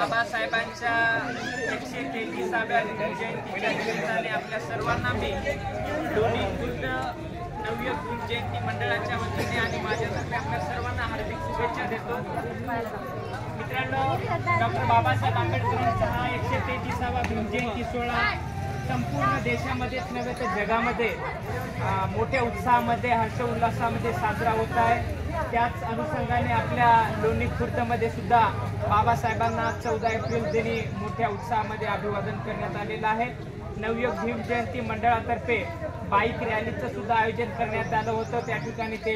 बाबासाहेबांच्या 133व्या जयंतीच्या निमित्ताने आपल्या सर्वांना मी लोणी खुर्द नवयुग भीम जयंती मंडळाच्या वतीने आणि माझ्यातर्फे आपल्या सर्वांना हार्दिक शुभेच्छा देतो। मित्रांनो, डॉक्टर बाबासाहेब आंबेडकरांचा हा 133वा भीम जयंती सोहळा संपूर्ण देशामध्येच नव्हे तर जगामध्ये मोठ्या उत्साहामध्ये हर्षोल्लासामध्ये साजरा होत आहे। त्याच अनुषंगाने आपल्या लोणी खुर्दमध्ये सुद्धा बाबासाहेबांना 14 एप्रिल दिनी मोठ्या उत्साहामध्ये अभिवादन करण्यात आलेलं आहे। नवयुग भीम जयंती मंडळातर्फे बाईक रॅलीचं सुद्धा आयोजन करण्यात आलं होतं। त्या ठिकाणी ते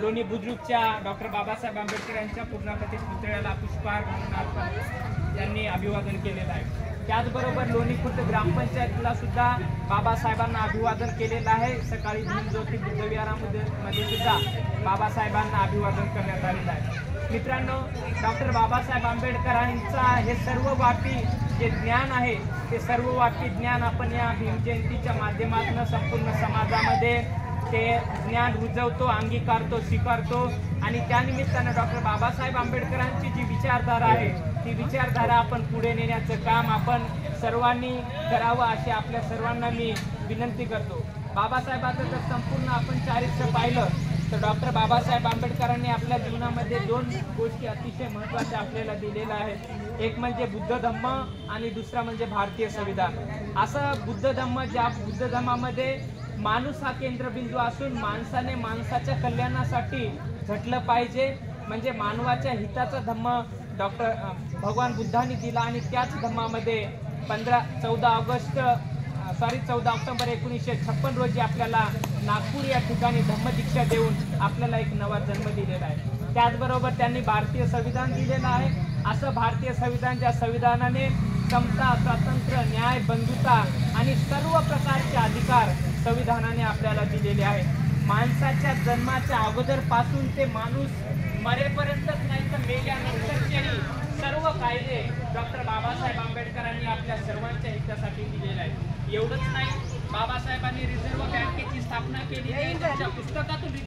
लोणी बुद्रुकच्या डॉक्टर बाबासाहेब आंबेडकर यांच्या पूर्णाकृती पुतळ्याला पुष्पहार घालून आपण यांनी अभिवादन केलेलं आहे। त्याचबरोबर लोणी खुर्द ग्रामपंचायतीला सुद्धा बाबासाहेबांना अभिवादन केलेलं आहे। सकाळी भीमज्योती बुद्धविहारामध्ये सुद्धा बाबासाहेबांना अभिवादन करण्यात आलेलं आहे। मित्रांनो, डॉक्टर बाबासाहेब आंबेडकरांचा हे सर्वव्यापी जे ज्ञान आहे ते सर्वव्यापी ज्ञान आपण या भीम जयंतीच्या माध्यमातून संपूर्ण समाजामध्ये ते ज्ञान रुजवतो, अंगीकारतो, स्वीकारतो आणि त्यानिमित्तानं डॉक्टर बाबासाहेब आंबेडकरांची जी विचारधारा आहे ती विचारधारा आपण पुढे नेण्याचं काम आपण सर्वांनी करावं अशी आपल्या सर्वांना मी विनंती करतो। बाबासाहेबांचं जर संपूर्ण आपण चारित्र्य पाहिलं तर डॉक्टर बाबासाहेब आंबेडकरांनी आपल्या जीवनामध्ये 2 गोष्टी अतिशय महत्त्वाच्या आपल्याला दिलेल्या आहेत। एक म्हणजे बुद्ध धम्म आणि दुसरा म्हणजे भारतीय संविधान। असं बुद्ध धम्म, ज्या बुद्ध धम्मामध्ये माणूस हा केंद्रबिंदू असून माणसाने माणसाच्या कल्याणासाठी झटलं पाहिजे, म्हणजे मानवाच्या हिताचा धम्म डॉक्टर भगवान बुद्धांनी दिला आणि त्याच धम्मामध्ये 14 ऑक्टोबर 1956 रोजी आपल्याला नागपूर या ठिकाणी धम्मदीक्षा देऊन आपल्याला एक नवा जन्म दिलेला आहे। त्याचबरोबर त्यांनी भारतीय संविधान दिलेलं आहे। असं भारतीय संविधान, ज्या संविधानाने समता, स्वातंत्र्य, न्याय, बंधुता आणि सर्व प्रकारचे अधिकार संविधानाने आपल्याला दिलेले आहेत। माणसाच्या जन्माच्या अगोदरपासून ते माणूस मरेपर्यंतच नाही तर मेल्यानंतरचेही सर्व कायदे डॉक्टर बाबासाहेब आंबेडकरांनी आपल्या सर्वांच्या हितासाठी दिलेले आहेत। एवढंच नाही, बाबासाहेबांनी रिझर्व्ह बँकेची स्थापना केली आहे। त्यांच्या पुस्तकातून